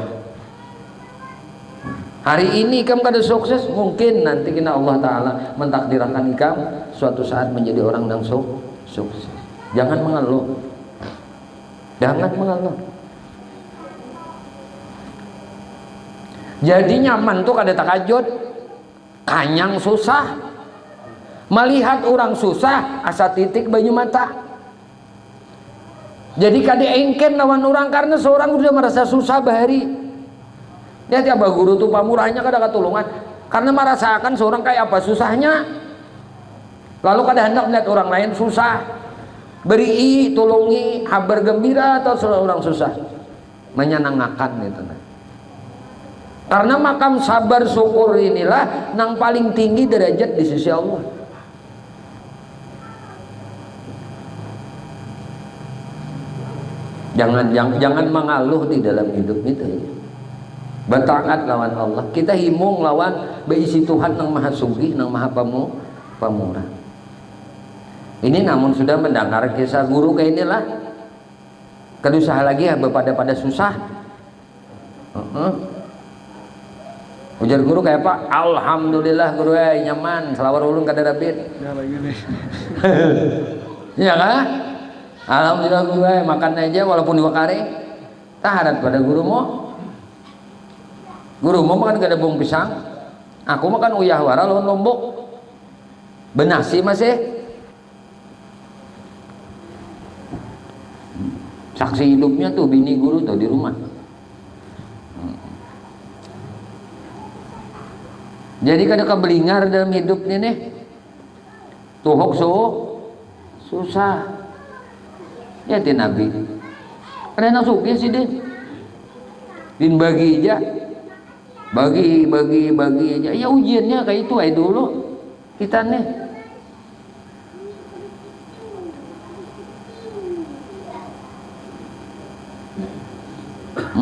Hari ini ikam kada sukses, mungkin nanti kena Allah Ta'ala mentakdirkan ikam suatu saat menjadi orang yang sukses. Jangan mengeluh, jangan mengeluh. Jadi nyaman tuh kada takajud, kanyang susah. Melihat orang susah, asa titik banyu mata. Jadi kada engken lawan orang karena seorang sudah merasa susah bahari. Lihat ya guru tuh pamurahnya kada ketulungan karena merasakan seorang kayak apa susahnya. Lalu kada hendak melihat orang lain susah, beri tulungi, kabar gembira atau seorang susah, menyenangkan gitu. Karena makam sabar syukur inilah yang paling tinggi derajat di sisi Allah. Jangan mengaluh di dalam hidup itu. Bertaat lawan Allah. Kita himung lawan beisi Tuhan yang maha sugih, yang maha pamurah. Ini namun sudah mendengar kisah guru kayak inilah. Kedusaha lagi ya pada susah. Ujar guru kayak apa? Alhamdulillah guru nyaman, selawar ulun kada rapid. Ya lagi nih. Iya kan? Alhamdulillah guru makan aja walaupun 2 kali. Taharat pada gurumu. Gurumu makan kada bung pisang. Aku makan uyah wara lawan lombok. Benasi masih. Saksi hidupnya tuh bini guru tuh di rumah. Jadi kada kebelingar dalam hidupnya nih. Tuhok susah. Ya ti Nabi. Karena sugih sih din bagi aja. Bagi aja. Ya ujiannya kayak itu aja dulu. Kita nih.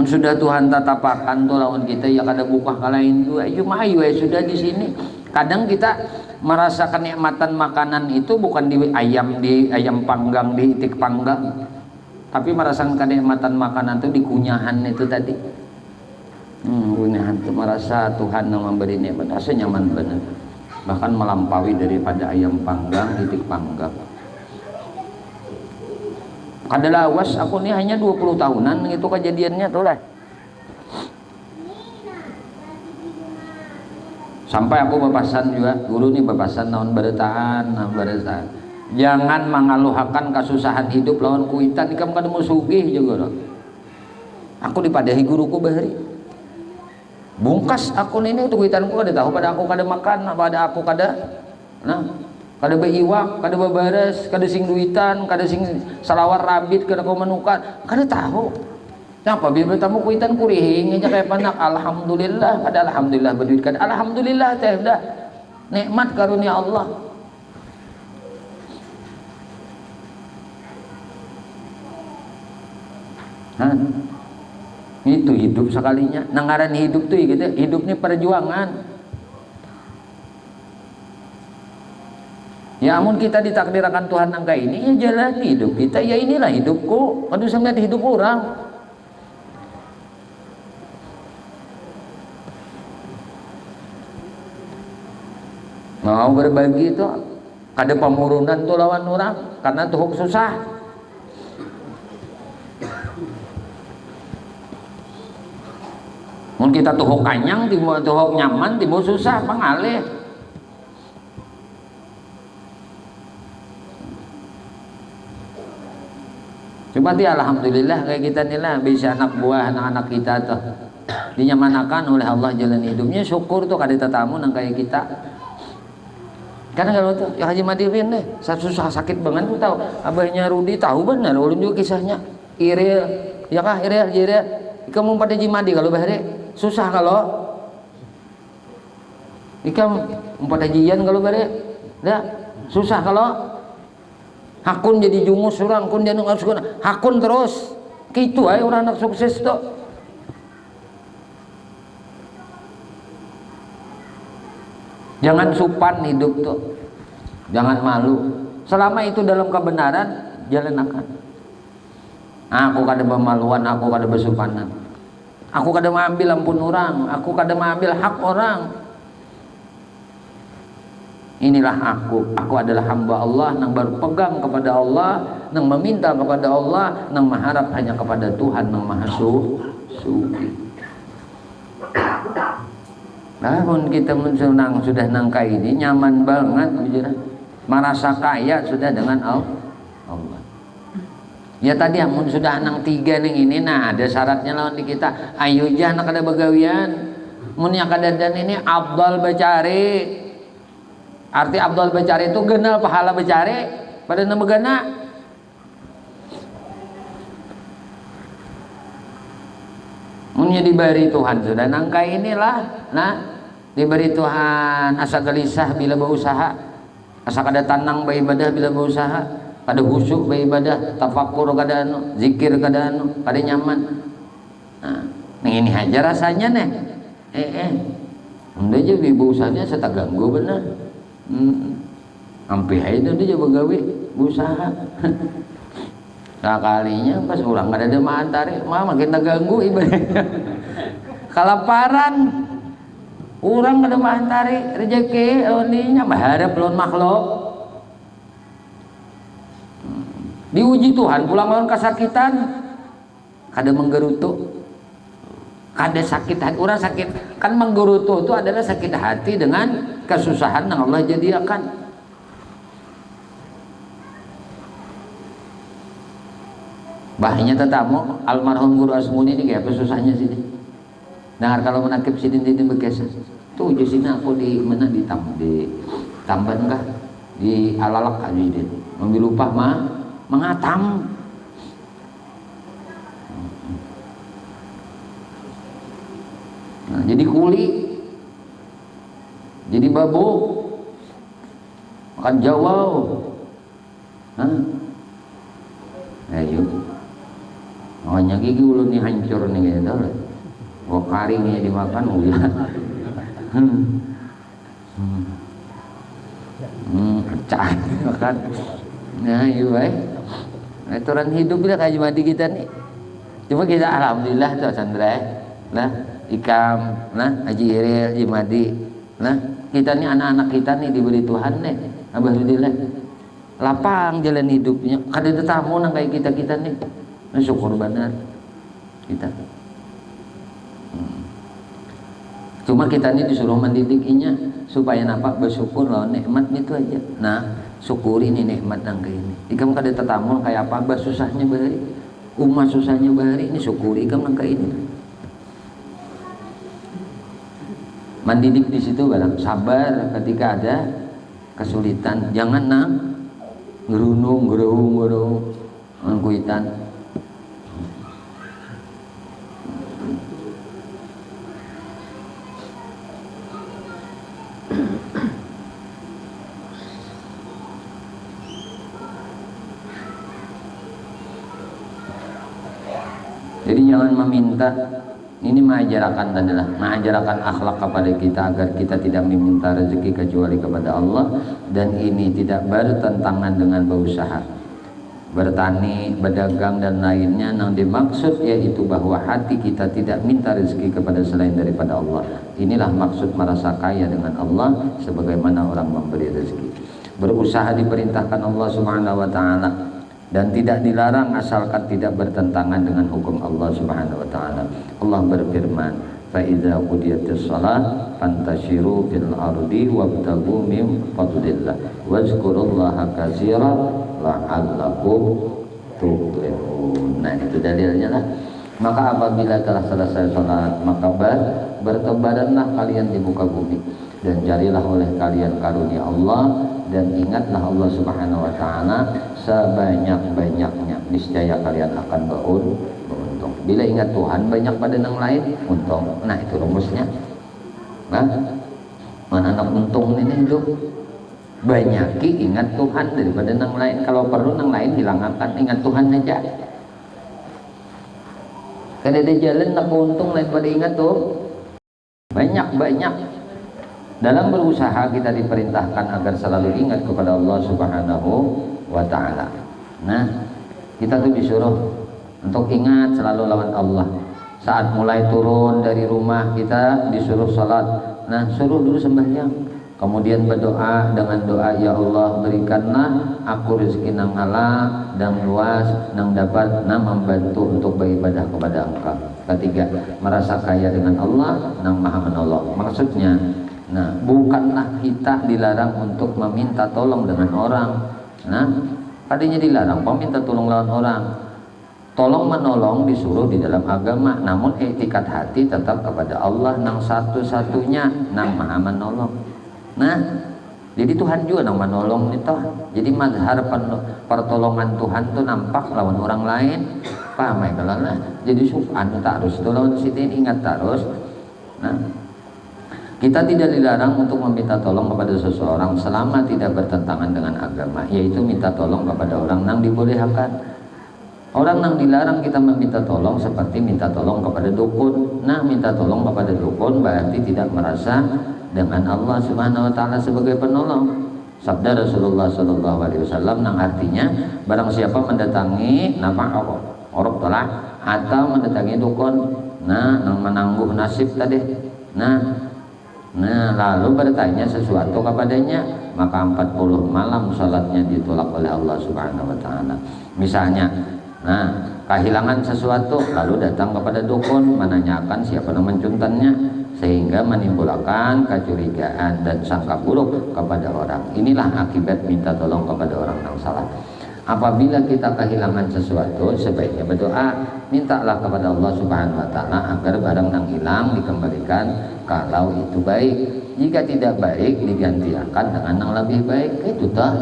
Sudah Tuhan tatapakan tuh lawan kita ya kada buka kalain tuh ayo mayu sudah di sini. Kadang kita merasa kenikmatan makanan itu bukan di ayam panggang, di itik panggang, tapi merasakan kenikmatan makanan itu di kunyahan itu tadi. Kunyahan itu merasa Tuhan yang memberi nikmat, rasa nyaman benar, bahkan melampaui daripada ayam panggang, itik panggang. Kada lawas aku nih hanya 20 tahunan itu kejadiannya tuh lah. Sampai aku bapasan juga, guru nih bapasan naon barataan. Jangan mengaluhakan kesusahan hidup lawan kuitan, ikam kada mau sugih juga. Aku dipadahi guruku bahari. Bungkas aku ini untuk kuitanku kada tahu pada aku kada makan, pada aku kada kada beiwak, kada babares, kada sing duitan, kada sing salawar rabit, kada kau menukar, kada tahu. Kenapa biar bertamu kuitan kurihing aja kayak panak. Alhamdulillah, kada alhamdulillah berduit, kada alhamdulillah teh dah nikmat karunia Allah. Itu hidup sekalinya. Nangaran hidup tuh gitu. Hidup ini perjuangan. Ya amun kita ditakdirkan Tuhan angka ini, ya jalani hidup kita. Ya inilah hidupku. Kada usah melihat hidup orang. Mau berbagi itu ada pemurunan tuh lawan orang karena tuhuk susah. Mun kita tuhuk kanyang, tuhuk nyaman, timbul susah, pengalih. Cuma dia alhamdulillah kayak kita nih lah bisa anak buah anak-anak kita tuh dinyamanakan oleh Allah jalan hidupnya, syukur tuh kada tetamu nang kayak kita. Karena kalau tuh ya Haji Madirin deh susah sakit banget tuh tahu abahnya Rudi tahu benar ulun juga kisahnya Iril ya kah Iril kamu pada Haji Madi kalau bahare susah kalau ikam pada Hajian kalau bahare dah susah kalau hakun jadi jungus orang kun jangan harus hakun terus gitu ay orang anak sukses tuh. Jangan supan hidup tuh, jangan malu. Selama itu dalam kebenaran, jalanakan. Aku kada bemaluan, aku kada besupanan. Aku kada mengambil ampun orang, aku kada mengambil hak orang. Inilah aku adalah hamba Allah nang berpegang kepada Allah, nang meminta kepada Allah, nang mengharap hanya kepada Tuhan nang Maha Suci. Namun kita mensenang sudah nangka ini nyaman banget, merasa kaya sudah dengan Allah. Ya tadi amun sudah nang tiga neng ini, nah ada syaratnya lawan di kita. Ayo jangan kada begawian. Mun yang kada dan ini abdal becari. Arti abdal becari itu genal pahala becari pada nama gana. Munnya diberi Tuhan sudah nangka inilah, nah diberi Tuhan asa gelisah bila berusaha, asa kada tanang beribadah bila berusaha, kada khusyuk beribadah, tafakur kada anu, zikir kada anu, kada nyaman. Nah, ini aja rasanya nih. Udah jadi beusahanya saya tak ganggu bener. Hampir itu dia begawe berusaha. Nah kalinya pas orang kada ada mantari, makin terganggu ibadahnya. Kelaparan, orang kada mantari rezeki, oninya berharap lawan makhluk. Diuji Tuhan pulang lawan kesakitan, kada menggerutu, kada sakit hati. Orang sakit kan menggerutu itu adalah sakit hati dengan kesusahan yang Allah jadikan. Bahnya tetamu almarhum Guru Asmuni ini kayak apa susahnya sini. Dengar kalau menakib sidin berkesa. Tuh di sini aku di mana di Tamban kah? Di Alalak aja ini. Ambil upah mengatam. Nah, jadi kuli, jadi babu, makan jawau. Ayo. Makanya gigi ulun ni hancur nih gitu lah. Wah karingnya dimakan ulah. Pecah makan. Nah iya baik. Aturan hidup lah kaji mati kita nih. Cuma kita alhamdulillah tuh Sandra. Nah Ikam, nah Haji Iril, Haji Madi. Nah kita nih anak-anak kita nih diberi Tuhan nih. Alhamdulillah. Lapang jalan hidupnya. Kada tetamu nang kayak kita nih. Nah, syukur benar kita. Cuma kita ini disuruh mendidikinya supaya nampak bersyukur lawan nikmat itu aja. Nah, syukuri ini nikmat yang kayak ini. Ikam kada tetamu kayak apa bersusahnya bahari, umat susahnya bahari, ini syukuri ikam yang kayak ini. Mendidik di situ balang sabar ketika ada kesulitan. Jangan nang ngerunung angkuitan. Jadi jangan meminta, ini mengajarkan akhlak kepada kita agar kita tidak meminta rezeki kecuali kepada Allah, dan ini tidak bertentangan dengan berusaha, bertani, berdagang dan lainnya. Yang dimaksud yaitu bahwa hati kita tidak minta rezeki kepada selain daripada Allah. Inilah maksud merasa kaya dengan Allah sebagaimana orang memberi rezeki. Berusaha diperintahkan Allah Subhanahu wa taala dan tidak dilarang asalkan tidak bertentangan dengan hukum Allah Subhanahu wa taala. Allah berfirman, "Fa idza qudiyatis shalah fantashiru fil ardi wabtaghu min fadlillah wazkurullaha katsiran la'allakum tuflihun." Nah, itu dalilnya lah. Maka apabila telah selesai salat, maka bertebaranlah kalian di muka bumi dan carilah oleh kalian karunia Allah, dan ingatlah Allah Subhanahu wa taala sebanyak-banyaknya, niscaya kalian akan beruntung. Bila ingat Tuhan banyak pada yang lain, untung. Nah, itu rumusnya. Nah, mana anak untung ini hidup? Banyaki ingat Tuhan daripada yang lain. Kalau perlu yang lain hilangkan, ingat Tuhan aja. Karena ada jalan nak untung lain pada ingat tuh. Banyak. Dalam berusaha kita diperintahkan agar selalu ingat kepada Allah Subhanahu wa taala. Nah, kita tuh disuruh untuk ingat selalu lawan Allah. Saat mulai turun dari rumah kita disuruh salat. Nah, suruh dulu sembahyang. Kemudian berdoa dengan doa, ya Allah berikanlah aku rezeki nang halal dan luas nang dapat membantu untuk beribadah kepada Engkau. Ketiga, merasa kaya dengan Allah nang Maha Menolong. Maksudnya, nah, bukanlah kita dilarang untuk meminta tolong dengan orang. Nah, tadinya dilarang meminta tolong lawan orang. Tolong menolong disuruh di dalam agama, namun etikat hati tetap kepada Allah nang satu-satunya nang Maha Menolong. Nah, jadi Tuhan juga nang menolong itu. Jadi mazhar pertolongan Tuhan tuh nampak lawan orang lain. Paham ya kalau lah. Jadi sufan terus tuh lawan situ ingat terus. Nah, kita tidak dilarang untuk meminta tolong kepada seseorang selama tidak bertentangan dengan agama, yaitu minta tolong kepada orang yang dibolehkan. Orang yang dilarang kita meminta tolong seperti minta tolong kepada dukun. Nah, minta tolong kepada dukun berarti tidak merasa dengan Allah Subhanahu wa taala sebagai penolong. Sabda Rasulullah sallallahu alaihi wasallam yang artinya barang siapa mendatangi orang telah atau mendatangi dukun, nah yang menangguh nasib tadi. Nah, lalu bertanya sesuatu kepadanya, maka 40 malam salatnya ditolak oleh Allah Subhanahu wa taala. Misalnya, nah, kehilangan sesuatu lalu datang kepada dukun menanyakan siapa yang mencuntannya, sehingga menimbulkan kecurigaan dan sangka buruk kepada orang. Inilah akibat minta tolong kepada orang yang salah. Apabila kita kehilangan sesuatu, sebaiknya berdoa, mintalah kepada Allah Subhanahu wa taala agar barang yang hilang dikembalikan kalau itu baik. Jika tidak baik, digantikan dengan yang lebih baik. Itu toh.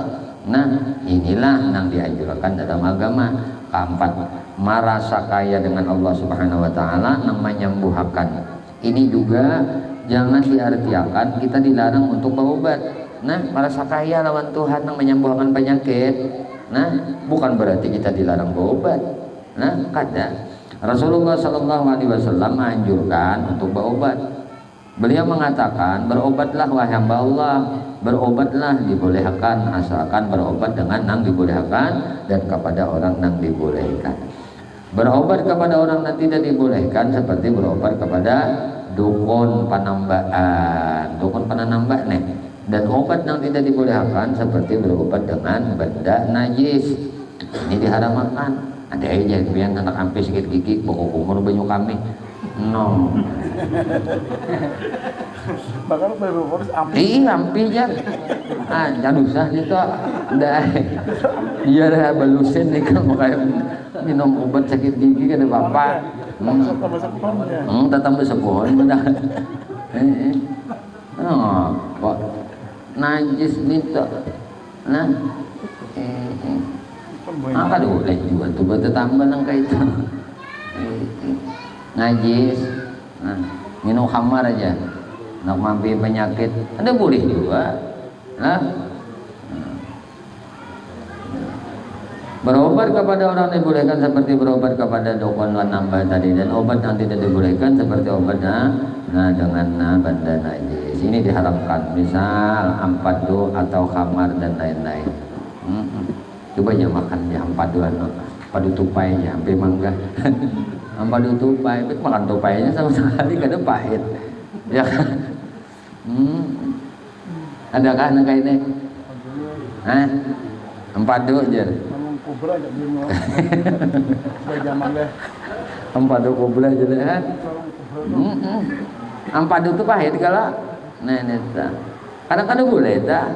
Nah, inilah yang dianjurkan dalam agama. Keempat, merasa kaya dengan Allah Subhanahu wa taala yang menyembuhkan. Ini juga jangan diartikan kita dilarang untuk berobat. Nah, merasa kaya lawan Tuhan yang menyembuhkan penyakit. Nah, bukan berarti kita dilarang berobat. Nah, kada. Rasulullah sallallahu alaihi wasallam menganjurkan untuk berobat. Beliau mengatakan, berobatlah wahai hamba Allah, berobatlah dibolehkan asalkan berobat dengan yang dibolehkan dan kepada orang yang dibolehkan. Berobat kepada orang yang tidak dibolehkan seperti berobat kepada dukun panambaan, dukun panambaan nih. Dan obat yang tidak dibolehkan seperti berobat dengan benda najis. Ini diharamkan. Ada aja yang anak ampe sikit gigi bokok umur banyu kami. No. Bakal berurus ampe. Iya ampe jan. Ah, jangan usah gitu. Dah. Biar balusin nih kan kayak minum obat sakit gigi kan bapak. Tambah sepuhun benar. Oh, kok najis gitu. Nah, aduh, lagi juga tuh buat tambah nang kayak itu. Najis. Nah, minum khamar aja. Nak mampi penyakit, ada boleh juga. Nah, berobat kepada orang dibolehkan seperti berobat kepada dukun nambah tadi, dan obat yang tidak dibolehkan seperti obat dengan benda najis. Ini diharamkan, misal ampadu atau khamar dan lain-lain. Coba aja makan ya ampadu, padu tupai ya, sampai mangga. Ampadu tupai, makan tupainya sama sekali kada pahit. Ya kan? Adakah anak ini? Hah? Ampadu aja. Kubra aja belum. Sebagai zaman deh. Ampadu kubra aja deh. Ampadu tuh pahit kalau nenek tak. Kadang-kadang boleh tak.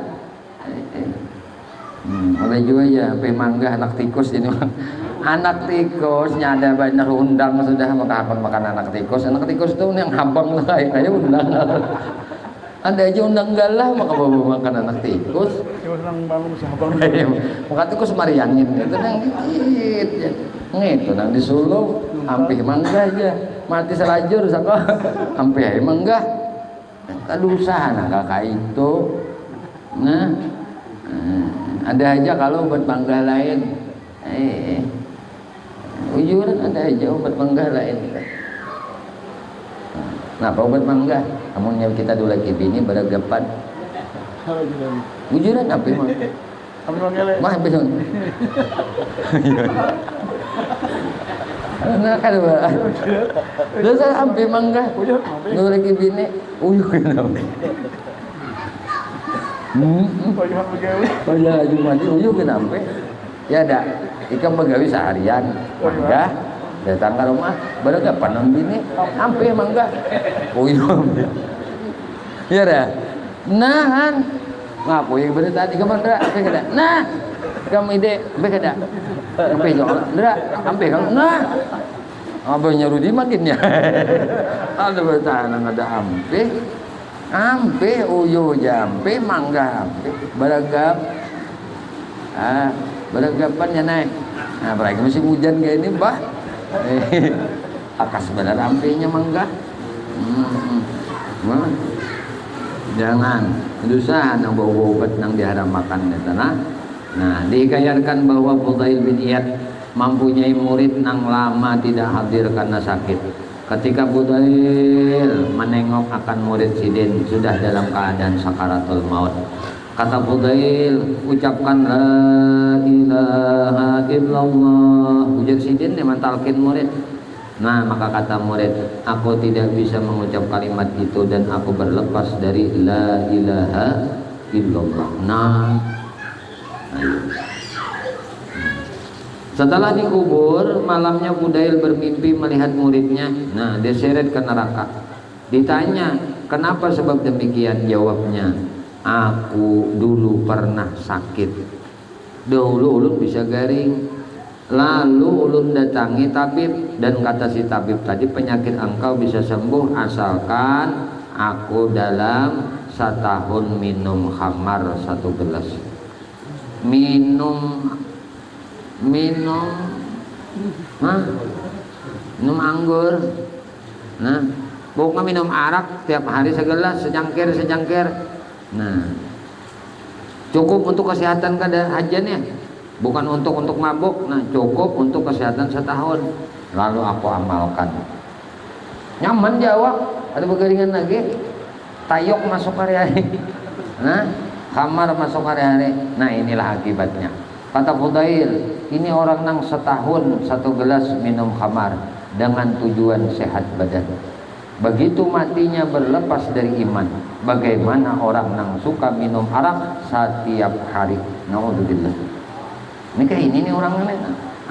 Boleh juga ya. Sampai mangga anak tikus ini. Anak tikusnya ada banyak undang sudah makan anak tikus. Anak tikus tuh yang habang lah kayak undang. Ada aja undang galah maka bawa makan anak tikus. Maka tikus mariangin itu nang ngit ya. Ngit nang disuluh hampir mangga aja. Mati selajur saka hampir mangga. Kadusa nah kakak itu. Nah, ada aja kalau obat mangga lain. Ujuran ada aja obat mangga lain. Kenapa obat mangga? Amunnya kita dulu lagi bini beragapan. Kalau gitu. Ujuran apa emang? Amun ngele. Mah betul. Nah kan ba. Dosa sampai mangga. Uyuh, mampi. Dulu lagi bini uyuh kenapa? Uyuh begawe. Oh ya cuma uyuh kenapa? Ya ada. Ikan begawi seharian. Mangga. Datang ke rumah beragapan non bini. Sampai mangga. Uyuh. Ya dah. Nahan. Ngapu yang bener tadi kemana? Sampai kada. Nah. Kamu ide, sampai kada. Sampai jangan. Ndra, sampai kamu. Nah. Apa nyaru di makin ya? Ada bertahan ada ampe. Ampe uyo jampe mangga ampe. Beragam. Beragapan ya naik. Nah, berarti musim hujan kayak ini, Bah. Akas benar ampenya mangga. Jangan dosa nang bawa obat nang diharam makan tanah. Nah, dikayarkan bahwa Fudail bin Iyad mempunyai murid nang lama tidak hadir karena sakit. Ketika Fudail menengok akan murid Sidin sudah dalam keadaan sakaratul maut. Kata Fudail, ucapkan la ilaha illallah. Ujar Sidin dia mentalkin murid. Nah, maka kata murid, aku tidak bisa mengucap kalimat itu dan aku berlepas dari la ilaha illallah. Nah, setelah dikubur, malamnya Fudail bermimpi melihat muridnya. Nah, diseret ke neraka. Ditanya, kenapa sebab demikian? Jawabnya, aku dulu pernah sakit. Dahulu ulun bisa garing. Lalu ulun datangi tabib dan kata si tabib tadi, penyakit engkau bisa sembuh asalkan aku dalam setahun minum khamar 1 gelas. Minum anggur. Nah, bukan minum arak tiap hari segelas, secangkir. Nah, cukup untuk kesehatan kada ajannya, bukan untuk mabuk. Nah, cukup untuk kesehatan setahun. Lalu aku amalkan. Nyaman jawab, ada begaringan lagi. Tayok masuk hari-hari. Nah, khamar masuk hari-hari. Nah, inilah akibatnya. Kata Fudail, ini orang nang setahun 1 gelas minum khamar dengan tujuan sehat badan. Begitu matinya berlepas dari iman. Bagaimana orang nang suka minum arak setiap hari? Naudzubillah. Ini kayak ini orang lain.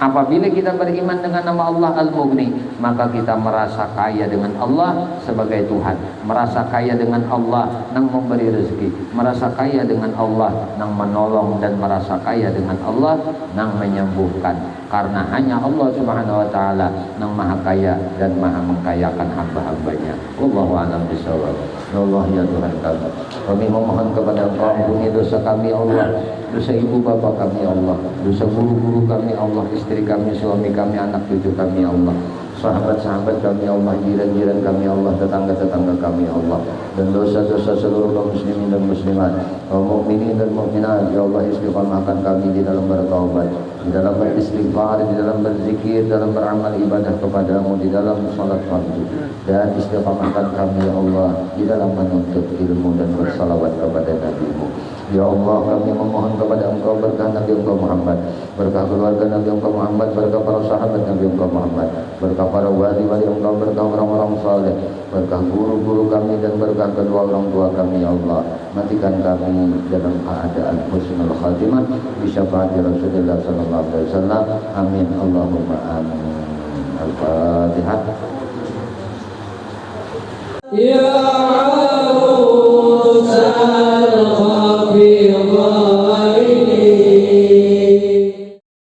Apabila kita beriman dengan nama Allah Al-Mughni, maka kita merasa kaya dengan Allah sebagai Tuhan, merasa kaya dengan Allah nang memberi rezeki, merasa kaya dengan Allah nang menolong, dan merasa kaya dengan Allah nang menyembuhkan. Karena hanya Allah Subhanahu wa taala nang maha kaya dan maha mengkayakan hamba-hambanya. Wallahu a'lam bishawab. Allah ya Tuhan kami memohon kepada Engkau, ampuni dosa kami Allah, dosa ibu bapa kami Allah, dosa guru-guru kami Allah, istri kami, suami kami, anak cucu kami Allah, sahabat-sahabat kami Allah, jiran-jiran kami Allah, tetangga-tetangga kami Allah, dan dosa-dosa seluruh kaum muslimin dan muslimat, kaum mukminin dan mukminat. Ya Allah, istiqamahkan kami di dalam bertaubat, di dalam beristighfar, di dalam berzikir, dalam beramal ibadah kepadamu, di dalam salat fardu, dan istiqamahkan kami ya Allah di dalam menuntut ilmu dan bersalawat kepada Nabi-Mu. Ya Allah, kami memohon kepada Engkau berkah Nabi Engkau Muhammad, berkah keluarga Nabi Engkau Muhammad, berkah para sahabat Nabi Engkau Muhammad, berkah para wali-wali Engkau, berkah orang-orang saleh, berkah guru-guru kami, dan berkah kedua orang tua kami. Ya Allah, matikan kami dalam keadaan husnul khatimah bi syafaati Rasulullah sallallahu alaihi wasallam. Amin Allahumma amin. Al-Fatihah. Ya